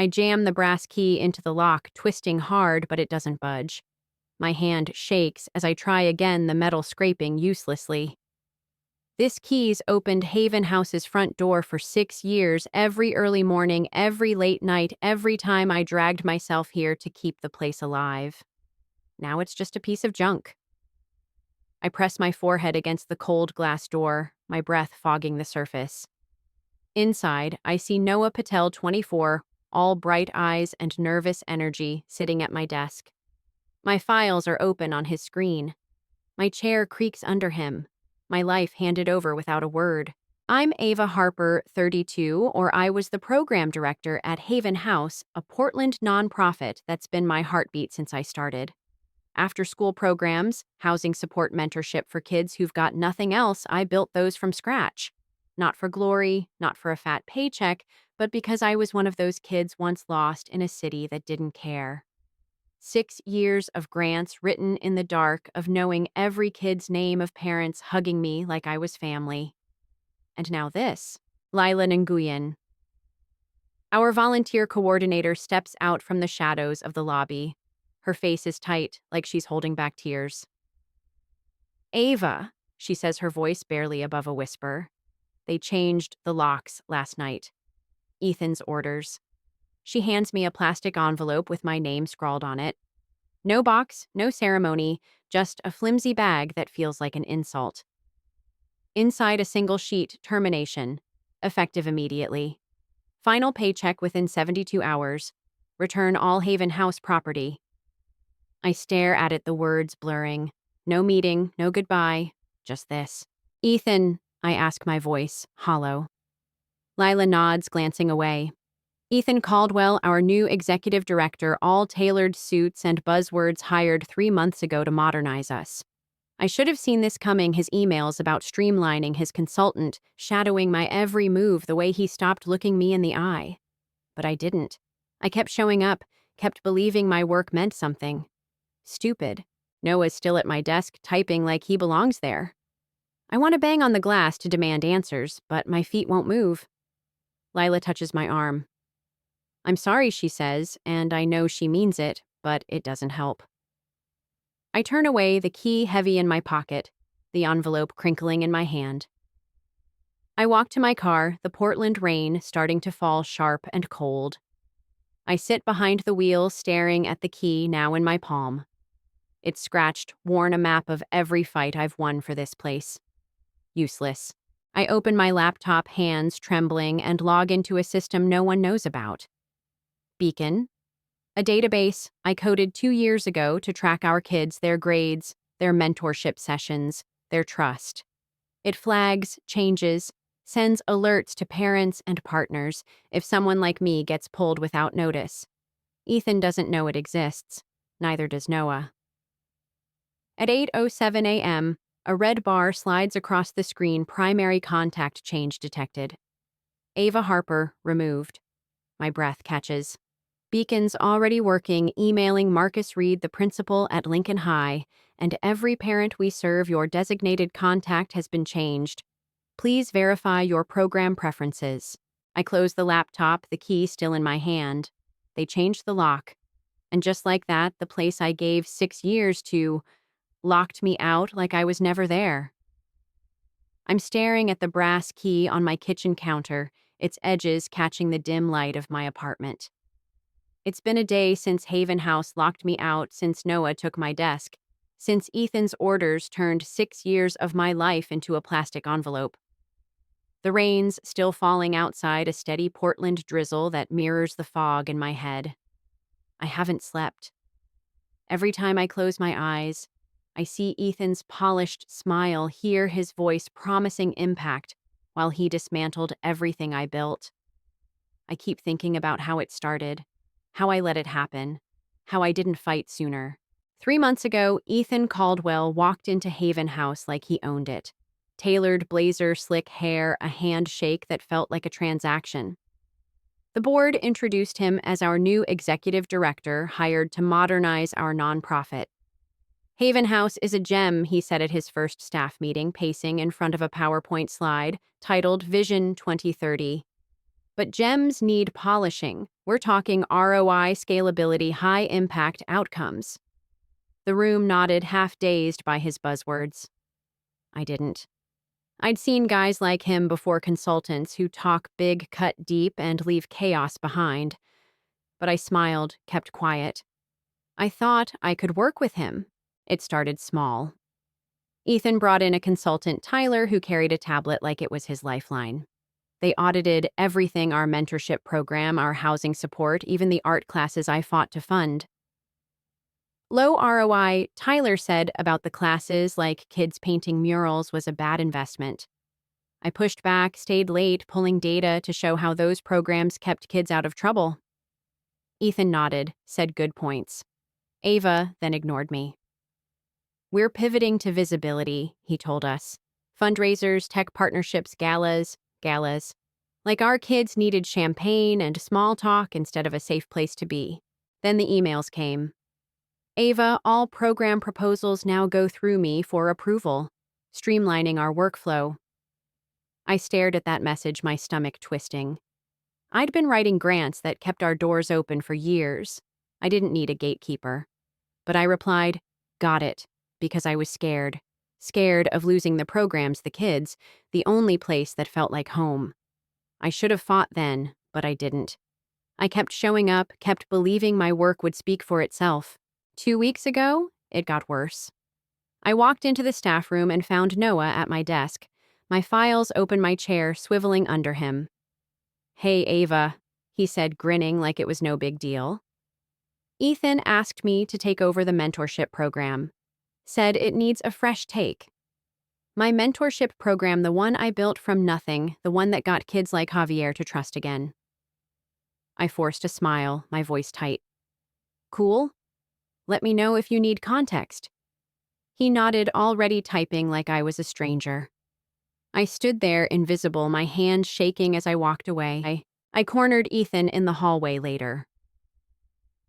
I jam the brass key into the lock, twisting hard, but it doesn't budge. My hand shakes as I try again, the metal scraping uselessly. This key's opened Haven House's front door for 6 years, every early morning, every late night, every time I dragged myself here to keep the place alive. Now it's just a piece of junk. I press my forehead against the cold glass door, my breath fogging the surface. Inside, I see Noah Patel, 24, all bright eyes and nervous energy, sitting at my desk. My files are open on his screen. My chair creaks under him. My life handed over without a word. I'm Ava Harper, 32, or I was the program director at Haven House, a Portland nonprofit that's been my heartbeat since I started. After-school programs, housing support mentorship for kids who've got nothing else, I built those from scratch. Not for glory, not for a fat paycheck, but because I was one of those kids once lost in a city that didn't care. 6 years of grants written in the dark, of knowing every kid's name, of parents hugging me like I was family. And now this, Lila Nguyen. Our volunteer coordinator steps out from the shadows of the lobby. Her face is tight, like she's holding back tears. Ava, she says, her voice barely above a whisper. They changed the locks last night. Ethan's orders. She hands me a plastic envelope with my name scrawled on it. No box, no ceremony, just a flimsy bag that feels like an insult. Inside a single sheet, termination. Effective immediately. Final paycheck within 72 hours. Return all Haven House property. I stare at it, the words blurring. No meeting, no goodbye, just this. Ethan, I ask, my voice hollow. Lila nods, glancing away. Ethan Caldwell, our new executive director, all tailored suits and buzzwords, hired 3 months ago to modernize us. I should have seen this coming, his emails about streamlining, his consultant, shadowing my every move, the way he stopped looking me in the eye. But I didn't. I kept showing up, kept believing my work meant something. Stupid. Noah's still at my desk, typing like he belongs there. I want to bang on the glass to demand answers, but my feet won't move. Lila touches my arm. I'm sorry, she says, and I know she means it, but it doesn't help. I turn away, the key heavy in my pocket, the envelope crinkling in my hand. I walk to my car, the Portland rain starting to fall sharp and cold. I sit behind the wheel, staring at the key now in my palm. It's scratched, worn, a map of every fight I've won for this place. Useless. I open my laptop, hands trembling, and log into a system no one knows about. Beacon. A database I coded 2 years ago to track our kids, their grades, their mentorship sessions, their trust. It flags, changes, sends alerts to parents and partners if someone like me gets pulled without notice. Ethan doesn't know it exists. Neither does Noah. At 8:07 a.m., a red bar slides across the screen. Primary contact change detected. Ava Harper removed. My breath catches. Beacon's already working, emailing Marcus Reed, the principal at Lincoln High, and every parent we serve. Your designated contact has been changed. Please verify your program preferences. I close the laptop, the key still in my hand. They changed the lock. And just like that, the place I gave 6 years to locked me out like I was never there. I'm staring at the brass key on my kitchen counter, its edges catching the dim light of my apartment. It's been a day since Haven House locked me out, since Noah took my desk, since Ethan's orders turned 6 years of my life into a plastic envelope. The rain's still falling outside, a steady Portland drizzle that mirrors the fog in my head. I haven't slept. Every time I close my eyes, I see Ethan's polished smile, hear his voice promising impact while he dismantled everything I built. I keep thinking about how it started, how I let it happen, how I didn't fight sooner. 3 months ago, Ethan Caldwell walked into Haven House like he owned it. Tailored blazer, slick hair, a handshake that felt like a transaction. The board introduced him as our new executive director, hired to modernize our nonprofit. Haven House is a gem, he said at his first staff meeting, pacing in front of a PowerPoint slide titled Vision 2030. But gems need polishing. We're talking ROI, scalability, high impact outcomes. The room nodded, half dazed by his buzzwords. I didn't. I'd seen guys like him before, consultants who talk big, cut deep, and leave chaos behind. But I smiled, kept quiet. I thought I could work with him. It started small. Ethan brought in a consultant, Tyler, who carried a tablet like it was his lifeline. They audited everything: our mentorship program, our housing support, even the art classes I fought to fund. Low ROI, Tyler said about the classes, like kids painting murals, was a bad investment. I pushed back, stayed late, pulling data to show how those programs kept kids out of trouble. Ethan nodded, said good points. Ava then ignored me. We're pivoting to visibility, he told us. Fundraisers, tech partnerships, galas. Like our kids needed champagne and small talk instead of a safe place to be. Then the emails came. Ava, all program proposals now go through me for approval, streamlining our workflow. I stared at that message, my stomach twisting. I'd been writing grants that kept our doors open for years. I didn't need a gatekeeper. But I replied, got it, because I was scared. Scared of losing the programs, the kids, the only place that felt like home. I should have fought then, but I didn't. I kept showing up, kept believing my work would speak for itself. 2 weeks ago, it got worse. I walked into the staff room and found Noah at my desk, my files open, my chair swiveling under him. Hey, Ava, he said, grinning like it was no big deal. Ethan asked me to take over the mentorship program. Said it needs a fresh take. My mentorship program, the one I built from nothing, the one that got kids like Javier to trust again. I forced a smile, my voice tight. Cool? Let me know if you need context. He nodded, already typing like I was a stranger. I stood there, invisible, my hand shaking as I walked away. I cornered Ethan in the hallway later.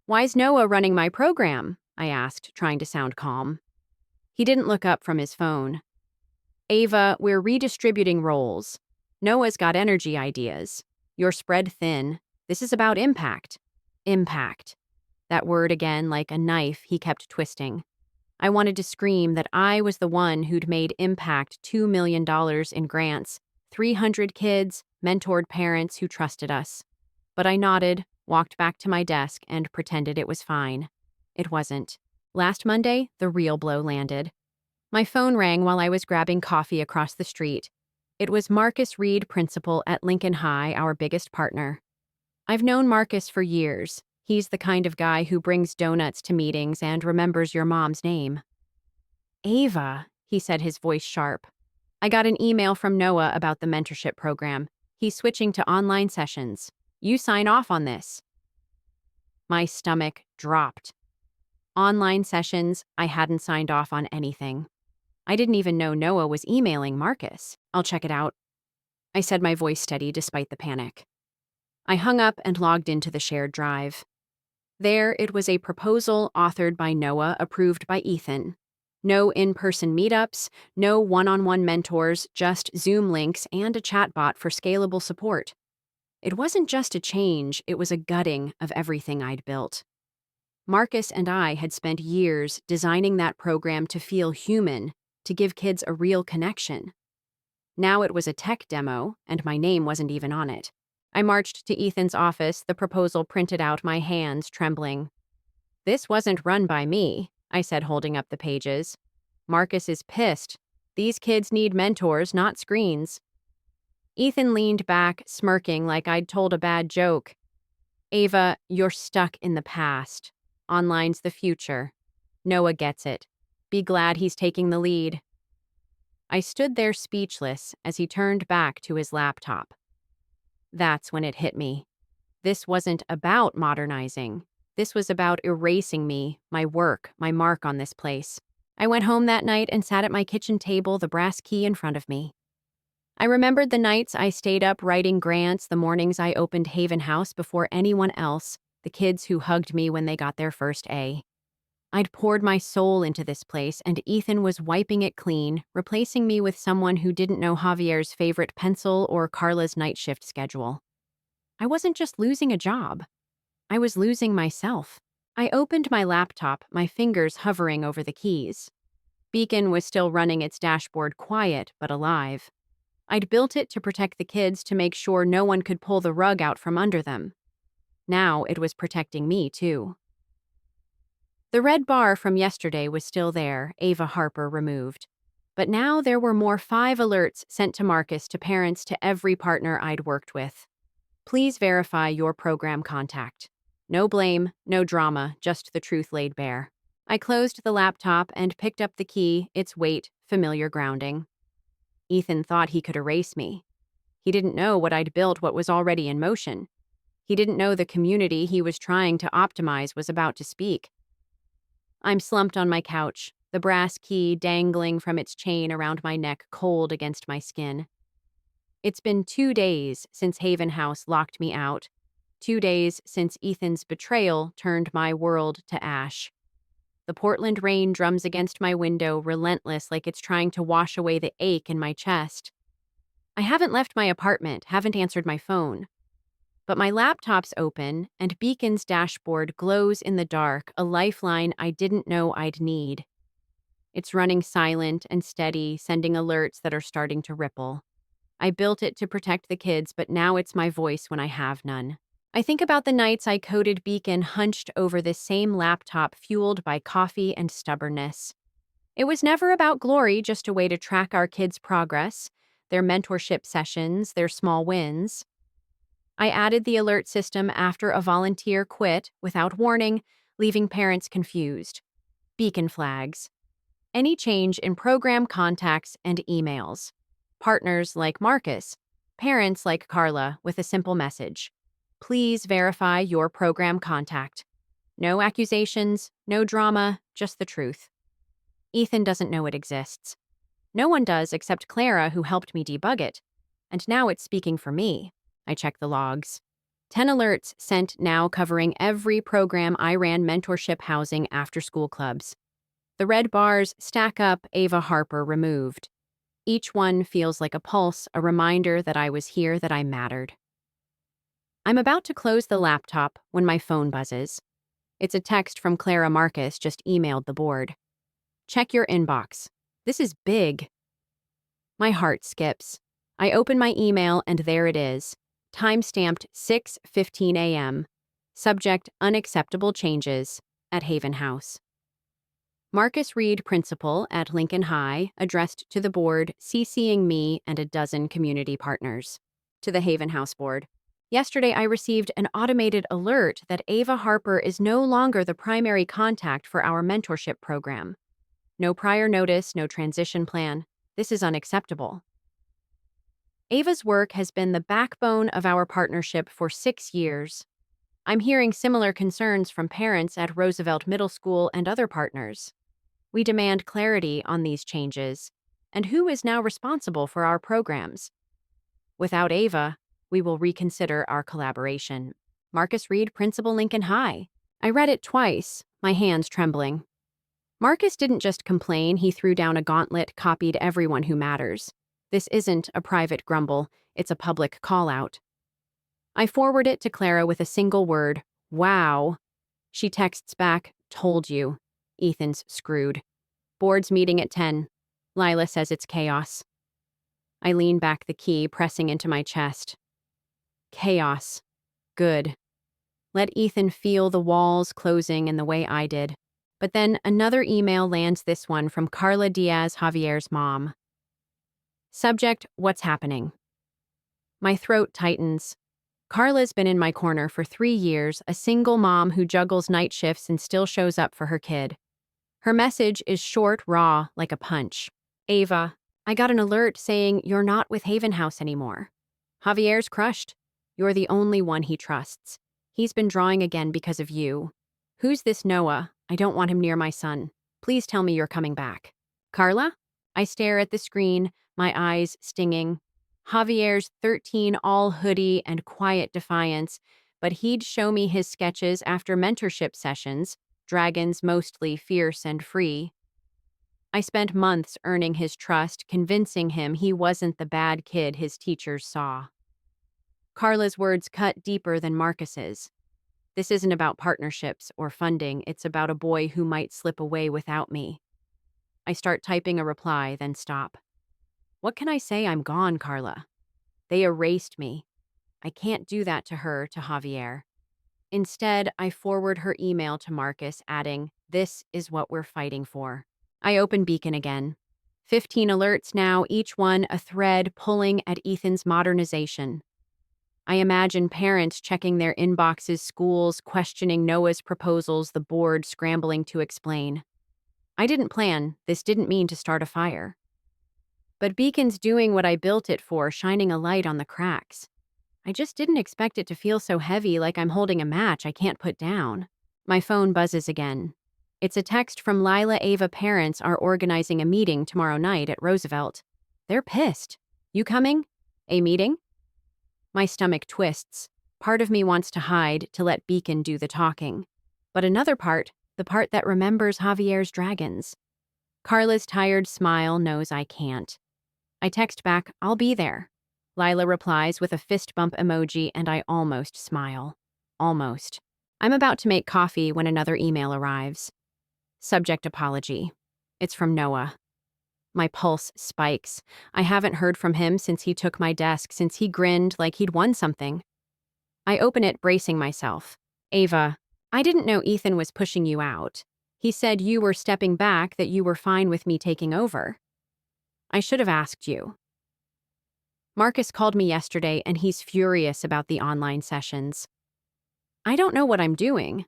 Why's Noah running my program? I asked, trying to sound calm. He didn't look up from his phone. Ava, we're redistributing roles. Noah's got energy ideas. You're spread thin. This is about impact. Impact. That word again, like a knife, he kept twisting. I wanted to scream that I was the one who'd made impact: $2 million in grants, 300 kids, mentored parents who trusted us. But I nodded, walked back to my desk, and pretended it was fine. It wasn't. Last Monday, the real blow landed. My phone rang while I was grabbing coffee across the street. It was Marcus Reed, principal at Lincoln High, our biggest partner. I've known Marcus for years. He's the kind of guy who brings donuts to meetings and remembers your mom's name. Ava, he said, his voice sharp. I got an email from Noah about the mentorship program. He's switching to online sessions. You sign off on this. My stomach dropped. Online sessions, I hadn't signed off on anything. I didn't even know Noah was emailing Marcus. I'll check it out, I said, my voice steady despite the panic. I hung up and logged into the shared drive. There, it was a proposal authored by Noah, approved by Ethan. No in-person meetups, no one-on-one mentors, just Zoom links and a chatbot for scalable support. It wasn't just a change, it was a gutting of everything I'd built. Marcus and I had spent years designing that program to feel human, to give kids a real connection. Now it was a tech demo, and my name wasn't even on it. I marched to Ethan's office, the proposal printed out, my hands trembling. This wasn't run by me, I said, holding up the pages. Marcus is pissed. These kids need mentors, not screens. Ethan leaned back, smirking like I'd told a bad joke. Ava, you're stuck in the past. Online's the future. Noah gets it. Be glad he's taking the lead. I stood there speechless as he turned back to his laptop. That's when it hit me. This wasn't about modernizing. This was about erasing me, my work, my mark on this place. I went home that night and sat at my kitchen table, the brass key in front of me. I remembered the nights I stayed up writing grants, the mornings I opened Haven House before anyone else, the kids who hugged me when they got their first A. I'd poured my soul into this place, and Ethan was wiping it clean, replacing me with someone who didn't know Javier's favorite pencil or Carla's night shift schedule. I wasn't just losing a job. I was losing myself. I opened my laptop, my fingers hovering over the keys. Beacon was still running its dashboard, quiet but alive. I'd built it to protect the kids, to make sure no one could pull the rug out from under them. Now it was protecting me, too. The red bar from yesterday was still there, Ava Harper removed. But now there were more 5 alerts sent to Marcus, to parents, to every partner I'd worked with. Please verify your program contact. No blame, no drama, just the truth laid bare. I closed the laptop and picked up the key, its weight, familiar grounding. Ethan thought he could erase me. He didn't know what I'd built, what was already in motion. He didn't know the community he was trying to optimize was about to speak. I'm slumped on my couch, the brass key dangling from its chain around my neck, cold against my skin. It's been 2 days since Haven House locked me out. 2 days since Ethan's betrayal turned my world to ash. The Portland rain drums against my window, relentless, like it's trying to wash away the ache in my chest. I haven't left my apartment, haven't answered my phone. But my laptop's open, and Beacon's dashboard glows in the dark, a lifeline I didn't know I'd need. It's running silent and steady, sending alerts that are starting to ripple. I built it to protect the kids, but now it's my voice when I have none. I think about the nights I coded Beacon hunched over this same laptop, fueled by coffee and stubbornness. It was never about glory, just a way to track our kids' progress, their mentorship sessions, their small wins. I added the alert system after a volunteer quit without warning, leaving parents confused. Beacon flags. Any change in program contacts and emails. Partners like Marcus. Parents like Carla, with a simple message. Please verify your program contact. No accusations, no drama, just the truth. Ethan doesn't know it exists. No one does except Clara, who helped me debug it. And now it's speaking for me. I check the logs. 10 alerts sent now, covering every program I ran: mentorship, housing, after-school clubs. The red bars stack up, Ava Harper removed. Each one feels like a pulse, a reminder that I was here, that I mattered. I'm about to close the laptop when my phone buzzes. It's a text from Clara. Marcus just emailed the board. Check your inbox. This is big. My heart skips. I open my email and there it is. Time-stamped 6:15 a.m. Subject: unacceptable changes at Haven House. Marcus Reed, principal at Lincoln High, addressed to the board, CCing me and a dozen community partners. To the Haven House board. Yesterday I received an automated alert that Ava Harper is no longer the primary contact for our mentorship program. No prior notice, no transition plan. This is unacceptable. Ava's work has been the backbone of our partnership for 6 years. I'm hearing similar concerns from parents at Roosevelt Middle School and other partners. We demand clarity on these changes, and who is now responsible for our programs. Without Ava, we will reconsider our collaboration. Marcus Reed, principal, Lincoln High. I read it twice, my hands trembling. Marcus didn't just complain, he threw down a gauntlet, copied everyone who matters. This isn't a private grumble, it's a public call-out. I forward it to Clara with a single word: wow. She texts back, told you. Ethan's screwed. Board's meeting at 10. Lila says it's chaos. I lean back, the key pressing into my chest. Chaos. Good. Let Ethan feel the walls closing in the way I did. But then another email lands, this one from Carla Diaz, Javier's mom. Subject: what's happening? My throat tightens. Carla's been in my corner for 3 years, a single mom who juggles night shifts and still shows up for her kid. Her message is short, raw, like a punch. Ava, I got an alert saying you're not with Haven House anymore. Javier's crushed. You're the only one he trusts. He's been drawing again because of you. Who's this Noah? I don't want him near my son. Please tell me you're coming back. Carla? I stare at the screen, my eyes stinging. Javier's 13, all hoodie and quiet defiance, but he'd show me his sketches after mentorship sessions, dragons mostly fierce and free. I spent months earning his trust, convincing him he wasn't the bad kid his teachers saw. Carla's words cut deeper than Marcus's. This isn't about partnerships or funding, it's about a boy who might slip away without me. I start typing a reply, then stop. What can I say? I'm gone, Carla. They erased me. I can't do that to her, to Javier. Instead, I forward her email to Marcus, adding, "This is what we're fighting for." I open Beacon again. 15 alerts now, each one a thread pulling at Ethan's modernization. I imagine parents checking their inboxes, schools questioning Noah's proposals, the board scrambling to explain. I didn't plan, this didn't mean to start a fire. But Beacon's doing what I built it for, shining a light on the cracks. I just didn't expect it to feel so heavy, like I'm holding a match I can't put down. My phone buzzes again. It's a text from Lila. Ava parents are organizing a meeting tomorrow night at Roosevelt. They're pissed. You coming? A meeting? My stomach twists. Part of me wants to hide, to let Beacon do the talking. But another part, the part that remembers Javier's dragons. Carla's tired smile knows I can't. I text back, "I'll be there." Lila replies with a fist bump emoji, and I almost smile. Almost. I'm about to make coffee when another email arrives. Subject apology. It's from Noah. My pulse spikes. I haven't heard from him since he took my desk, since he grinned like he'd won something. I open it, bracing myself. "Ava, I didn't know Ethan was pushing you out. He said you were stepping back, that you were fine with me taking over. I should have asked you." Marcus called me yesterday and he's furious about the online sessions. I don't know what I'm doing.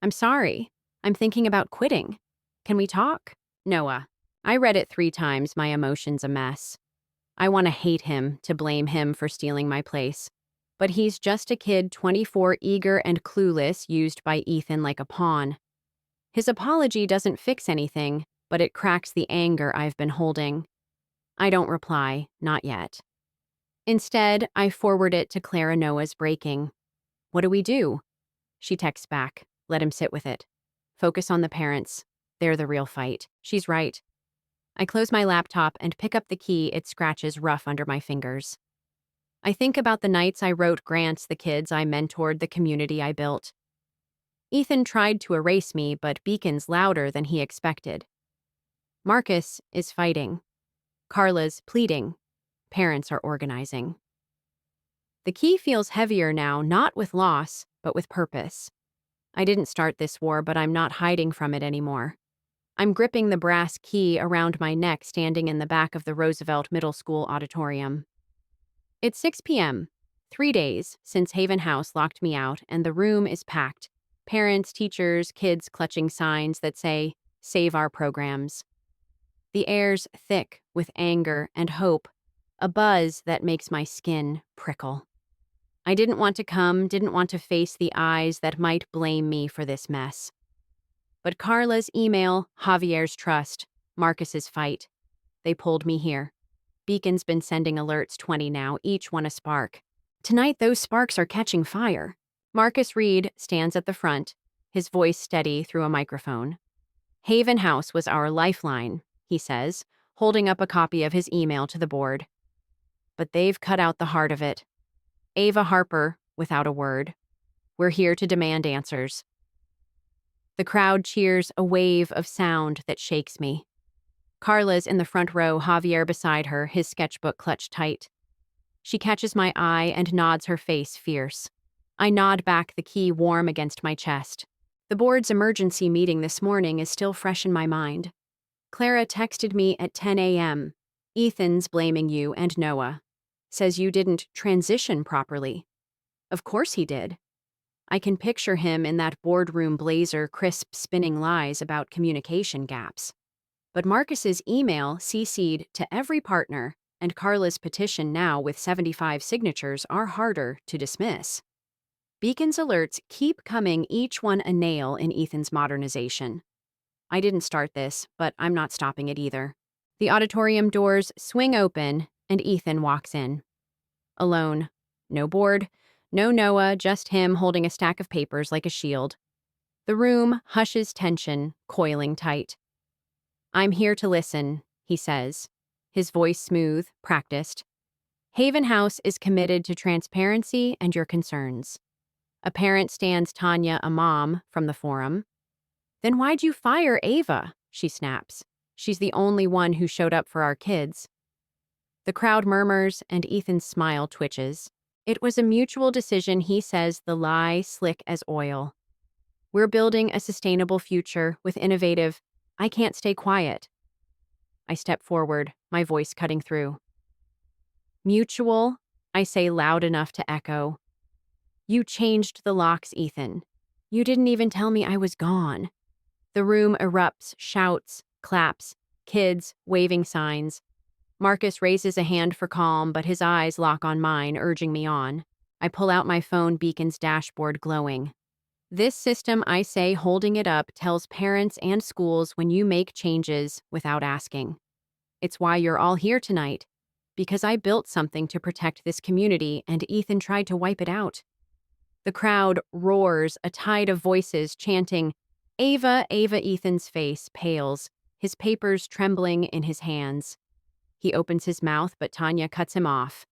I'm sorry. I'm thinking about quitting. Can we talk? Noah. I read it 3 times, my emotions a mess. I want to hate him, to blame him for stealing my place. But he's just a kid, 24, eager and clueless, used by Ethan like a pawn. His apology doesn't fix anything, but it cracks the anger I've been holding. I don't reply, not yet. Instead, I forward it to Clara. Noah's breaking. "What do we do?" She texts back, "Let him sit with it. Focus on the parents. They're the real fight." She's right. I close my laptop and pick up the key. It scratches rough under my fingers. I think about the nights I wrote grants, the kids I mentored, the community I built. Ethan tried to erase me, but Beacon's louder than he expected. Marcus is fighting. Carla's pleading. Parents are organizing. The key feels heavier now, not with loss, but with purpose. I didn't start this war, but I'm not hiding from it anymore. I'm gripping the brass key around my neck, standing in the back of the Roosevelt Middle School auditorium. It's 6 p.m., 3 days since Haven House locked me out, and the room is packed. Parents, teachers, kids clutching signs that say, "Save our programs." The air's thick with anger and hope, a buzz that makes my skin prickle. I didn't want to come, didn't want to face the eyes that might blame me for this mess. But Carla's email, Javier's trust, Marcus's fight, they pulled me here. Beacon's been sending alerts, 20 now, each one a spark. Tonight, those sparks are catching fire. Marcus Reed stands at the front, his voice steady through a microphone. "Haven House was our lifeline," he says, holding up a copy of his email to the board. "But they've cut out the heart of it. Ava Harper, without a word. We're here to demand answers." The crowd cheers, a wave of sound that shakes me. Carla's in the front row, Javier beside her, his sketchbook clutched tight. She catches my eye and nods, her face fierce. I nod back, the key warm against my chest. The board's emergency meeting this morning is still fresh in my mind. Clara texted me at 10 a.m. "Ethan's blaming you and Noah. Says you didn't transition properly." Of course he did. I can picture him in that boardroom blazer, crisp, spinning lies about communication gaps. But Marcus's email CC'd to every partner, and Carla's petition now with 75 signatures are harder to dismiss. Beacon's alerts keep coming, each one a nail in Ethan's modernization. I didn't start this, but I'm not stopping it either. The auditorium doors swing open, and Ethan walks in. Alone. No board, no Noah, just him holding a stack of papers like a shield. The room hushes, tension coiling tight. "I'm here to listen," he says, his voice smooth, practiced. "Haven House is committed to transparency and your concerns. A parent stands Tanya, a mom, from the forum. Then why'd you fire Ava? She snaps. She's the only one who showed up for our kids. The crowd murmurs and Ethan's smile twitches. It was a mutual decision, he says, the lie slick as oil. We're building a sustainable future with innovative, I can't stay quiet. I step forward, my voice cutting through. Mutual, I say loud enough to echo. You changed the locks, Ethan. You didn't even tell me I was gone. The room erupts, shouts, claps, kids, waving signs. Marcus raises a hand for calm, but his eyes lock on mine, urging me on. I pull out my phone, beacon's dashboard glowing. This system, I say, holding it up, tells parents and schools when you make changes without asking. It's why you're all here tonight. Because I built something to protect this community and Ethan tried to wipe it out. The crowd roars, a tide of voices chanting, Ava, Ava. Ethan's face pales, his papers trembling in his hands. He opens his mouth, but Tanya cuts him off.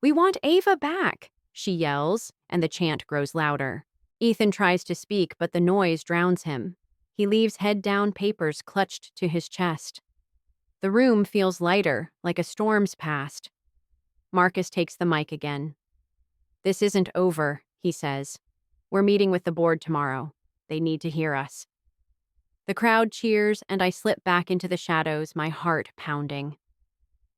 We want Ava back, she yells, and the chant grows louder. Ethan tries to speak, but the noise drowns him. He leaves head down, papers clutched to his chest. The room feels lighter, like a storm's past. Marcus takes the mic again. This isn't over, he says. We're meeting with the board tomorrow. They need to hear us. The crowd cheers, and I slip back into the shadows, my heart pounding.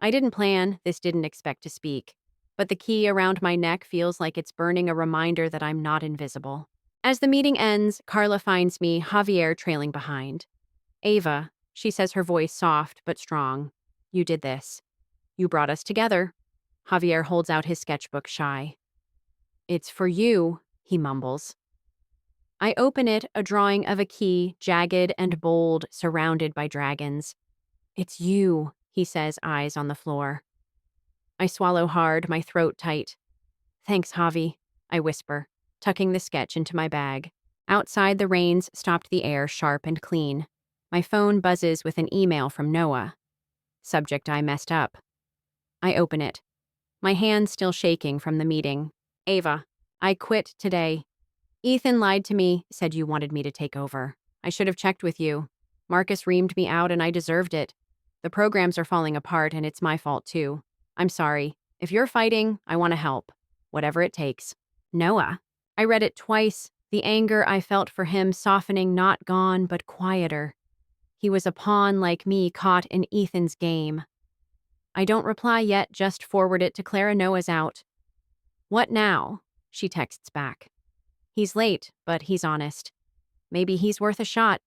I didn't plan, this didn't expect to speak, but the key around my neck feels like it's burning, a reminder that I'm not invisible. As the meeting ends, Carla finds me, Javier trailing behind. Ava, she says, her voice soft but strong. You did this. You brought us together. Javier holds out his sketchbook, shy. It's for you, he mumbles. I open it, a drawing of a key, jagged and bold, surrounded by dragons. It's you, he says, eyes on the floor. I swallow hard, my throat tight. Thanks, Javi, I whisper, tucking the sketch into my bag. Outside, the rains stopped the air sharp and clean. My phone buzzes with an email from Noah. Subject: I messed up. I open it. My hands still shaking from the meeting. Ava, I quit today. Ethan lied to me, said you wanted me to take over. I should have checked with you. Marcus reamed me out and I deserved it. The programs are falling apart and it's my fault too. I'm sorry. If you're fighting, I want to help. Whatever it takes. Noah. I read it twice, the anger I felt for him softening, not gone, but quieter. He was a pawn like me, caught in Ethan's game. I don't reply yet, just forward it to Clara. Noah's out. What now? She texts back. He's late, but he's honest. Maybe he's worth a shot.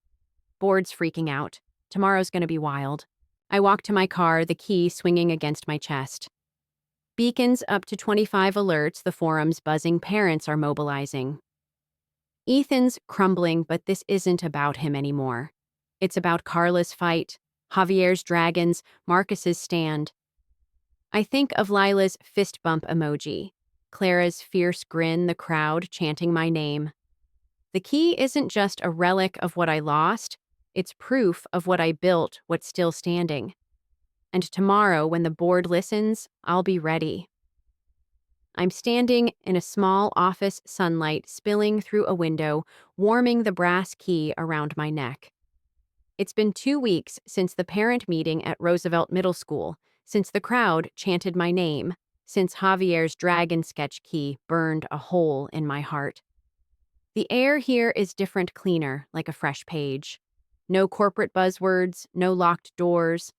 Board's freaking out. Tomorrow's gonna be wild. I walk to my car, the key swinging against my chest. Beacons up to 25 alerts, the forum's buzzing, parents are mobilizing. Ethan's crumbling, but this isn't about him anymore. It's about Carla's fight, Javier's dragons, Marcus's stand. I think of Lila's fist bump emoji, Clara's fierce grin, the crowd chanting my name. The key isn't just a relic of what I lost, it's proof of what I built, what's still standing. And tomorrow, when the board listens, I'll be ready. I'm standing in a small office, sunlight spilling through a window, warming the brass key around my neck. It's been 2 weeks since the parent meeting at Roosevelt Middle School, since the crowd chanted my name, since Javier's dragon sketch key burned a hole in my heart. The air here is different, cleaner, like a fresh page. No corporate buzzwords, no locked doors.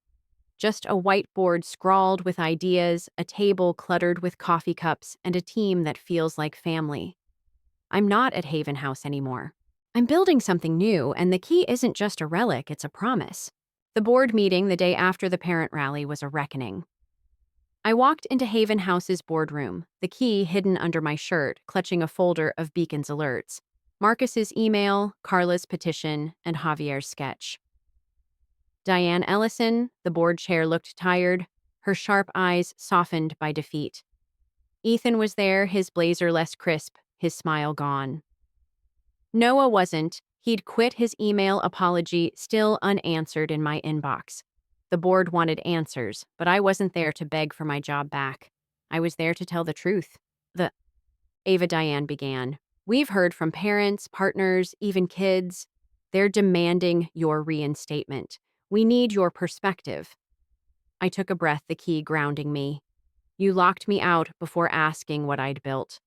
Just a whiteboard scrawled with ideas, a table cluttered with coffee cups, and a team that feels like family. I'm not at Haven House anymore. I'm building something new, and the key isn't just a relic, it's a promise. The board meeting the day after the parent rally was a reckoning. I walked into Haven House's boardroom, the key hidden under my shirt, clutching a folder of Beacon's alerts. Marcus's email, Carla's petition, and Javier's sketch. Diane Ellison, the board chair, looked tired, her sharp eyes softened by defeat. Ethan was there, his blazer less crisp, his smile gone. Noah wasn't. He'd quit, his email apology still unanswered in my inbox. The board wanted answers, but I wasn't there to beg for my job back. I was there to tell the truth. Ava Diane began. We've heard from parents, partners, even kids. They're demanding your reinstatement. We need your perspective. I took a breath, the key grounding me. You locked me out before asking what I'd built.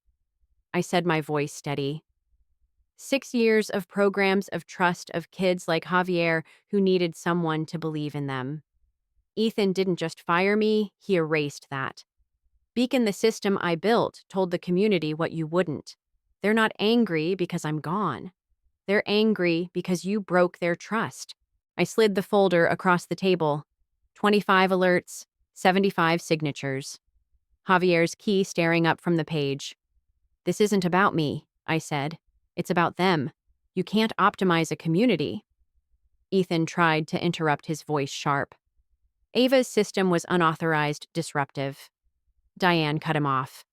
I said, my voice steady. 6 years of programs of trust of kids like Javier who needed someone to believe in them. Ethan didn't just fire me, he erased that. Beacon, the system I built, told the community what you wouldn't. They're not angry because I'm gone. They're angry because you broke their trust. I slid the folder across the table. 25 alerts, 75 signatures. Javier's key staring up from the page. This isn't about me, I said. It's about them. You can't optimize a community. Ethan tried to interrupt, his voice sharp. Ava's system was unauthorized, disruptive. Diane cut him off.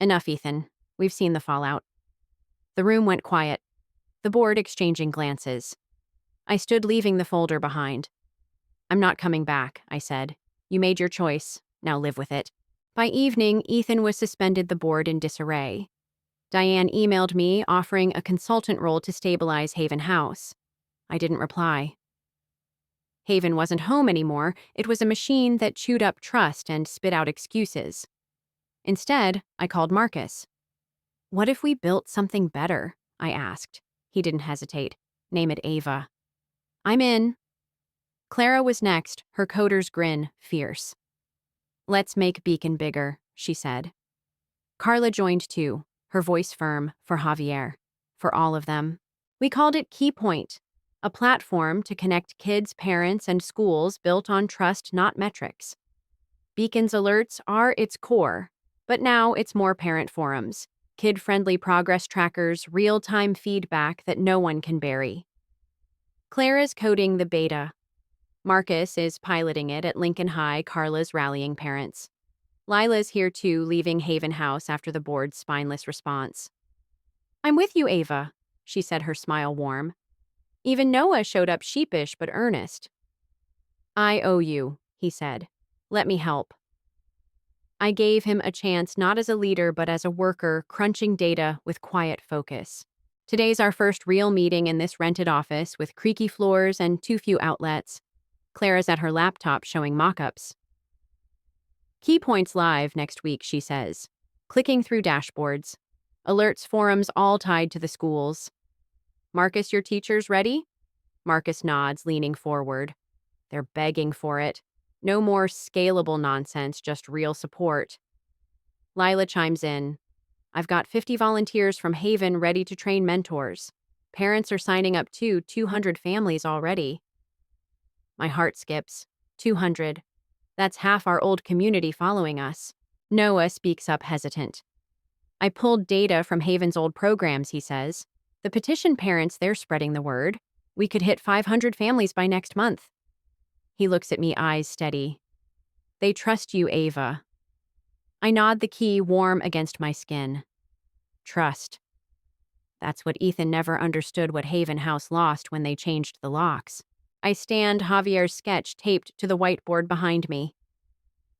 Enough, Ethan. We've seen the fallout. The room went quiet, the board exchanging glances. I stood, leaving the folder behind. I'm not coming back, I said. You made your choice. Now live with it. By evening, Ethan was suspended, the board in disarray. Diane emailed me offering a consultant role to stabilize Haven House. I didn't reply. Haven wasn't home anymore. It was a machine that chewed up trust and spit out excuses. Instead, I called Marcus. What if we built something better? I asked. He didn't hesitate. Name it Ava. I'm in. Clara was next, her coder's grin fierce. Let's make Beacon bigger, she said. Carla joined too, her voice firm, for Javier. For all of them. We called it Keypoint, a platform to connect kids, parents, and schools built on trust, not metrics. Beacon's alerts are its core, but now it's more parent forums, kid-friendly progress trackers, real-time feedback that no one can bury. Clara's coding the beta. Marcus is piloting it at Lincoln High, Carla's rallying parents. Lila's here too, leaving Haven House after the board's spineless response. I'm with you, Ava, she said, her smile warm. Even Noah showed up sheepish but earnest. I owe you, he said. Let me help. I gave him a chance, not as a leader but as a worker, crunching data with quiet focus. Today's our first real meeting in this rented office with creaky floors and too few outlets. Clara's at her laptop showing mock-ups. Keypoint's live next week, she says, clicking through dashboards. Alerts, forums, all tied to the schools. Marcus, your teachers ready? Marcus nods, leaning forward. They're begging for it. No more scalable nonsense, just real support. Lila chimes in. I've got 50 volunteers from Haven ready to train mentors. Parents are signing up too, 200 families already. My heart skips. 200. That's half our old community following us. Noah speaks up, hesitant. I pulled data from Haven's old programs, he says. The petition parents, they're spreading the word. We could hit 500 families by next month. He looks at me, eyes steady. They trust you, Ava. I nod, the key warm against my skin. Trust. That's what Ethan never understood, what Haven House lost when they changed the locks. I stand, Javier's sketch taped to the whiteboard behind me.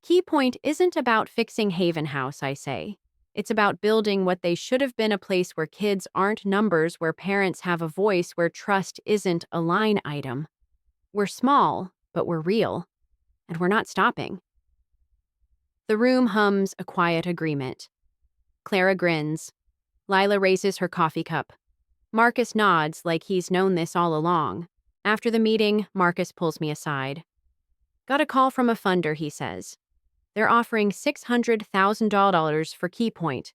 Keypoint isn't about fixing Haven House, I say. It's about building what they should have been, a place where kids aren't numbers, where parents have a voice, where trust isn't a line item. We're small, but we're real. And we're not stopping. The room hums a quiet agreement. Clara grins. Lila raises her coffee cup. Marcus nods like he's known this all along. After the meeting, Marcus pulls me aside. Got a call from a funder, he says. They're offering $600,000 for Keypoint.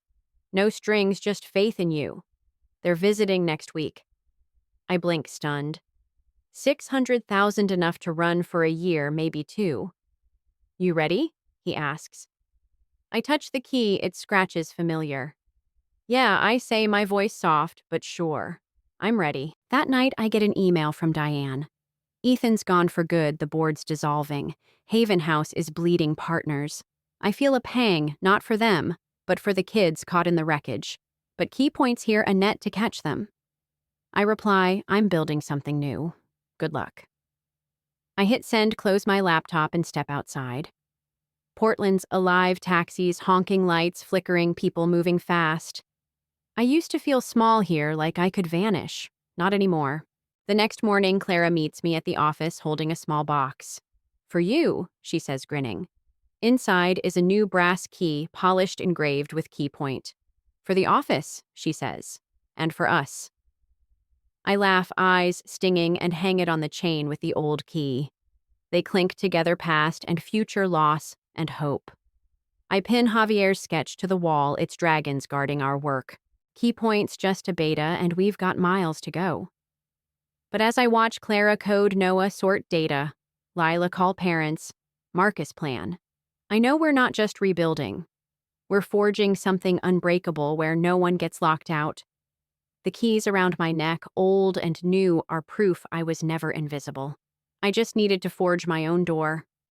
No strings, just faith in you. They're visiting next week. I blink, stunned. 600,000 enough to run for a year, maybe two. You ready? He asks. I touch the key, it scratches familiar. Yeah, I say, my voice soft, but sure. I'm ready. That night, I get an email from Diane. Ethan's gone for good, the board's dissolving. Haven House is bleeding partners. I feel a pang, not for them, but for the kids caught in the wreckage. But Keypoint's here, a net to catch them. I reply, I'm building something new. Good luck. I hit send, close my laptop, and step outside. Portland's alive, taxis, honking lights, flickering, people moving fast. I used to feel small here, like I could vanish. Not anymore. The next morning, Clara meets me at the office holding a small box. For you, she says, grinning. Inside is a new brass key, polished engraved with key point. For the office, she says. And for us. I laugh, eyes stinging, and hang it on the chain with the old key. They clink together past and future loss and hope. I pin Javier's sketch to the wall, its dragons guarding our work. Key point's just a beta, and we've got miles to go. But as I watch Clara code Noah sort data, Lila call parents, Marcus plan, I know we're not just rebuilding. We're forging something unbreakable where no one gets locked out. The keys around my neck, old and new, are proof I was never invisible. I just needed to forge my own door,